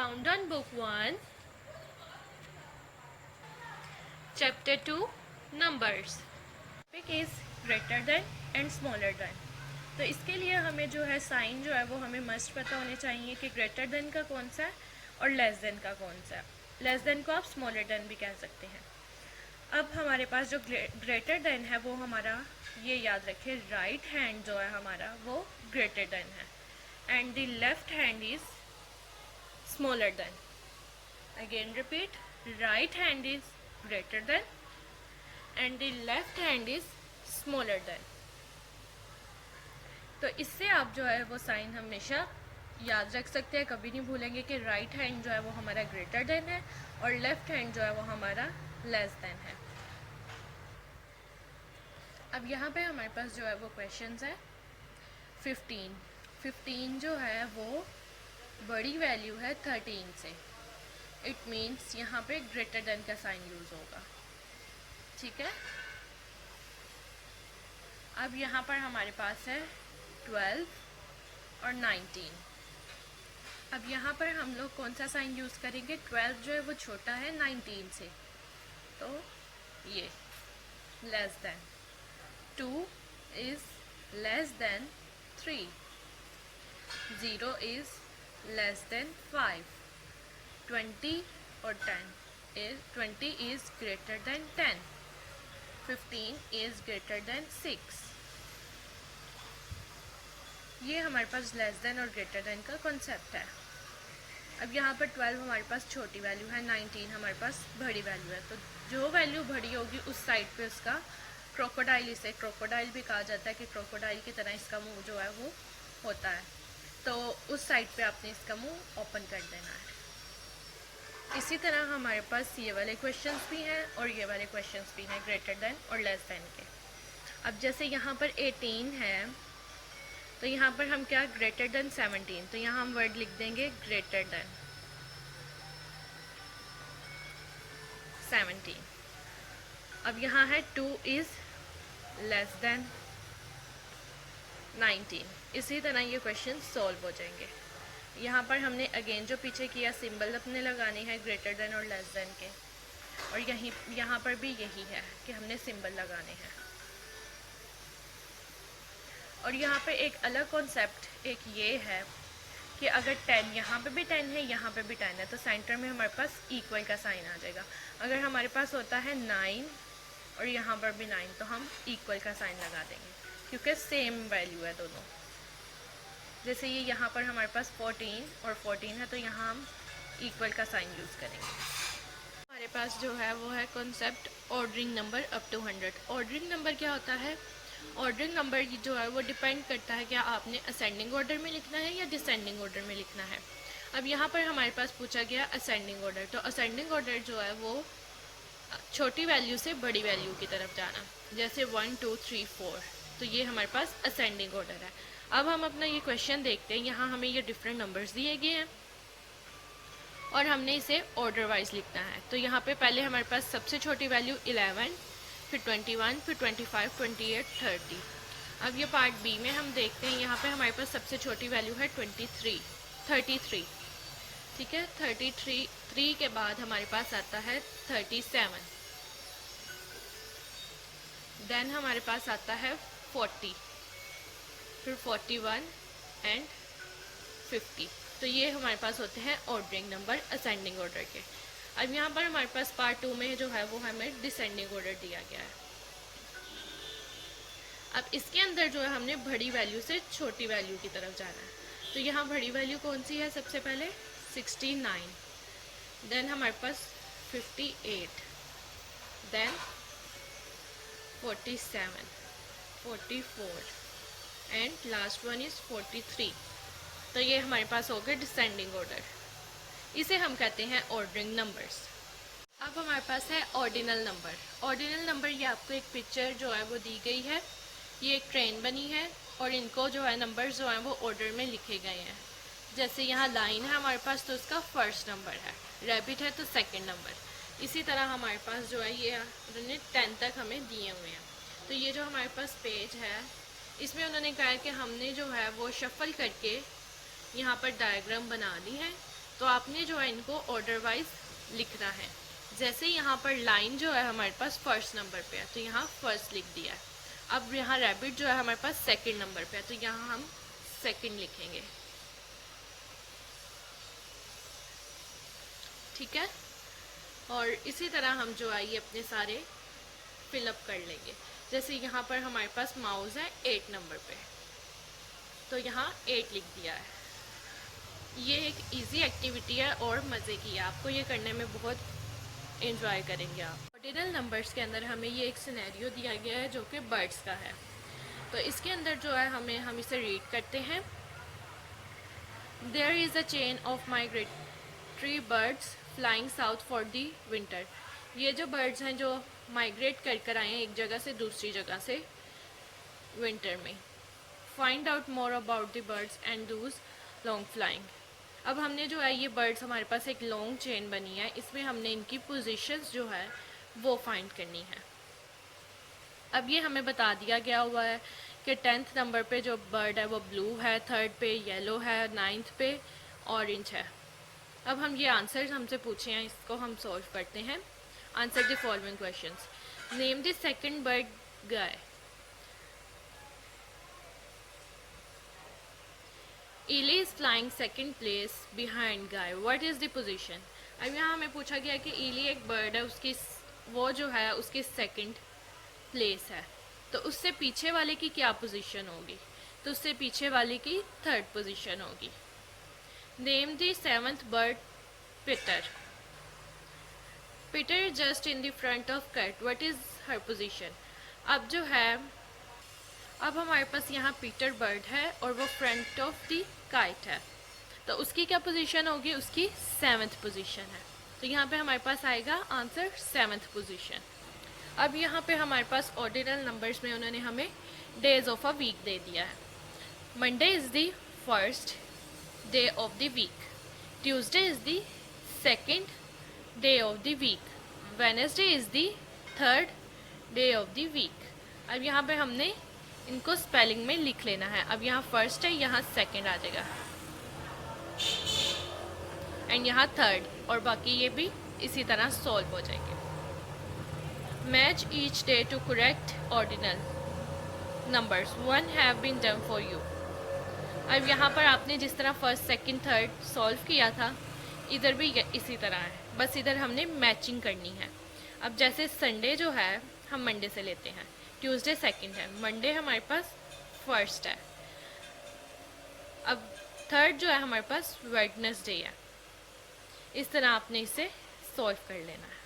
found on book 1 chapter 2 numbers. Topic is greater than and smaller than. तो इसके लिए हमें जो है साइन जो है वो हमें मस्ट पता होने चाहिए कि ग्रेटर देन का कौन सा है और लेस देन का कौन सा है. लेस देन को आप स्मॉलर देन भी कह सकते हैं. अब हमारे पास जो ग्रेटर देन है वो हमारा, ये याद रखें, राइट हैंड जो है हमारा वो ग्रेटर देन है and the left hand is smaller than. Again repeat, right hand is greater than and the left hand is smaller than. तो इससे आप जो है वो साइन हमेशा याद रख सकते हैं, कभी नहीं भूलेंगे कि राइट हैंड जो है वो हमारा ग्रेटर देन है और लेफ्ट हैंड जो है वो हमारा लेस देन है. अब यहाँ पे हमारे पास जो है वो क्वेश्चंस है. 15 जो है वो बड़ी वैल्यू है 13 से. इट मीन्स यहाँ पे ग्रेटर देन का साइन यूज होगा. ठीक है. अब यहाँ पर हमारे पास है 12 और 19. अब यहाँ पर हम लोग कौन सा साइन यूज करेंगे? 12 जो है वो छोटा है 19 से, तो ये less than. 2 is less than 3. 0 is less than 5. 20 और 20 is greater than 10. 15 is greater than 6. ये हमारे पास लेस देन और ग्रेटर देन का कॉन्सेप्ट है. अब यहाँ पर 12 हमारे पास छोटी वैल्यू है, 19 हमारे पास बड़ी वैल्यू है. तो जो वैल्यू बड़ी होगी उस साइड पे उसका क्रोकोडाइल, इसे क्रोकोडाइल भी कहा जाता है कि क्रोकोडाइल की तरह इसका मुंह जो है वो होता है. तो उस साइड पे आपने इसका मुंह ओपन कर देना है. इसी तरह हमारे पास ये वाले क्वेश्चंस भी हैं और ये वाले क्वेश्चंस भी हैं ग्रेटर देन और लेस देन के. अब जैसे यहाँ पर 18 है तो यहाँ पर हम क्या, ग्रेटर देन 17, तो यहाँ हम वर्ड लिख देंगे ग्रेटर देन 17. अब यहाँ है 2 इज लेस देन 19. इसी तरह ये क्वेश्चन सॉल्व हो जाएंगे. यहाँ पर हमने अगेन जो पीछे किया सिंबल अपने लगाने हैं ग्रेटर देन और लेस देन के, और यहाँ पर भी यही है कि हमने सिंबल लगाने हैं. और यहाँ पे एक अलग कॉन्सेप्ट एक ये है कि अगर 10 यहाँ पे भी 10 है, यहाँ पे भी 10 है, तो सेंटर में हमारे पास इक्वल का साइन आ जाएगा. अगर हमारे पास होता है 9 और यहाँ पर भी 9, तो हम इक्वल का साइन लगा देंगे क्योंकि सेम वैल्यू है दोनों. जैसे ये यहाँ पर हमारे पास 14 और 14 है, तो यहाँ हम इक्वल का साइन यूज़ करेंगे. हमारे पास जो है वो है concept ordering number up to 100. Ordering number क्या होता है? ऑर्डरिंग नंबर जो है वो डिपेंड करता है कि आपने असेंडिंग ऑर्डर में लिखना है या डिसेंडिंग ऑर्डर में लिखना है. अब यहाँ पर हमारे पास पूछा गया असेंडिंग ऑर्डर, तो असेंडिंग ऑर्डर जो है वो छोटी वैल्यू से बड़ी वैल्यू की तरफ जाना. जैसे 1 2 3 4, तो ये हमारे पास असेंडिंग ऑर्डर है. अब हम अपना ये क्वेश्चन देखते हैं. यहाँ हमें ये डिफरेंट नंबर्स दिए गए हैं और हमने इसे ऑर्डर वाइज लिखना है. तो यहाँ पे पहले हमारे पास सबसे छोटी वैल्यू 11, फिर 21, फिर 25, 28, 30. अब ये पार्ट बी में हम देखते हैं. यहाँ पे हमारे पास सबसे छोटी वैल्यू है 33. ठीक है. 33 के बाद हमारे पास आता है 37. देन हमारे पास आता है 40, फिर 41 एंड 50. तो ये हमारे पास होते हैं ऑर्डरिंग नंबर असेंडिंग ऑर्डर के. अब यहाँ पर हमारे पास पार्ट 2 में जो है वो हमें डिसेंडिंग ऑर्डर दिया गया है. अब इसके अंदर जो है हमने बड़ी वैल्यू से छोटी वैल्यू की तरफ जाना है. तो यहाँ बड़ी वैल्यू कौन सी है? सबसे पहले 69, देन हमारे पास 58, then 47, 44 and last one is 43. तो ये हमारे पास हो गए डिसेंडिंग ऑर्डर. इसे हम कहते हैं ऑर्डरिंग नंबर्स. अब हमारे पास है ऑर्डिनल नंबर. ऑर्डिनल नंबर, ये आपको एक पिक्चर जो है वो दी गई है. ये एक ट्रेन बनी है और इनको जो है नंबर्स जो हैं वो ऑर्डर में लिखे गए हैं. जैसे यहाँ लाइन है हमारे पास, तो इसका फर्स्ट नंबर है. रैबिट है तो सेकंड नंबर. इसी तरह हमारे पास जो है ये उन्होंने 10 तक हमें दिए हुए हैं. तो ये जो हमारे पास पेज है इसमें उन्होंने कहा कि हमने जो है वो शफल करके यहाँ पर डायग्राम बना दी है तो आपने जो है इनको ऑर्डर वाइज लिखना है। जैसे यहाँ पर लाइन जो है हमारे पास फर्स्ट नंबर पे है तो यहाँ फर्स्ट लिख दिया है। अब यहाँ रैबिट जो है हमारे पास सेकंड नंबर पे है तो यहाँ हम सेकंड लिखेंगे, ठीक है। और इसी तरह हम जो है ये अपने सारे फिलअप कर लेंगे। जैसे यहाँ पर हमारे पास माउस है 8 नंबर पे तो यहाँ 8 लिख दिया है। ये एक इजी एक्टिविटी है और मज़े की है, आपको ये करने में बहुत एंजॉय करेंगे आप। ऑर्डिनल नंबर्स के अंदर हमें ये एक सिनेरियो दिया गया है जो कि बर्ड्स का है। तो इसके अंदर जो है हम इसे रीड करते हैं। There is a chain of migratory birds flying south for the winter. ये जो बर्ड्स हैं जो माइग्रेट कर आए हैं एक जगह से दूसरी जगह से विंटर में। Find out more about the birds and Dooj long flying. अब हमने जो है ये बर्ड्स हमारे पास एक लॉन्ग चेन बनी है, इसमें हमने इनकी पोजीशंस जो है वो फाइंड करनी है। अब ये हमें बता दिया गया हुआ है कि 10th नंबर पे जो बर्ड है वो ब्लू है, 3rd पे येलो है, 9th पे ऑरेंज है। अब हम ये आंसर्स हमसे पूछे हैं, इसको हम सॉल्व करते हैं। Answer the following questions. Name the second bird Guy. Ellie is flying second place behind Guy, what is the position. अब यहाँ हमें पूछा गया कि ईली एक बर्ड है, उसकी वो जो है उसकी सेकंड प्लेस है, तो उससे पीछे वाले की क्या पोजीशन होगी, तो उससे पीछे वाले की 3rd पोजीशन होगी। Name the 7th bird Peter. Peter just in the front of cat, what is her position. अब जो है अब हमारे पास यहाँ पीटर बर्ड है और वो फ्रंट ऑफ दी काइट है, तो उसकी क्या पोजीशन होगी, उसकी 7th पोजीशन है। तो यहाँ पे हमारे पास आएगा आंसर 7th पोजीशन। अब यहाँ पे हमारे पास ऑर्डिनल नंबर्स में उन्होंने हमें डेज ऑफ अ वीक दे दिया है। Monday is the first day of the week, Tuesday is the second day of the week, Wednesday is the 3rd day of the week. अब यहाँ पे हमने इनको स्पेलिंग में लिख लेना है। अब यहाँ फर्स्ट है, यहाँ सेकंड आ जाएगा एंड यहाँ 3rd, और बाकी ये भी इसी तरह सॉल्व हो जाएंगे। Match each day to correct ordinal numbers, 1 have been done for you. अब यहाँ पर आपने जिस तरह फर्स्ट सेकंड थर्ड सॉल्व किया था इधर भी इसी तरह है, बस इधर हमने मैचिंग करनी है। अब जैसे संडे जो है हम मंडे से लेते हैं, ट्यूसडे सेकंड है, मंडे हमारे पास फर्स्ट है, अब 3rd जो है हमारे पास वेडनेसडे है। इस तरह आपने इसे सॉल्व कर लेना है।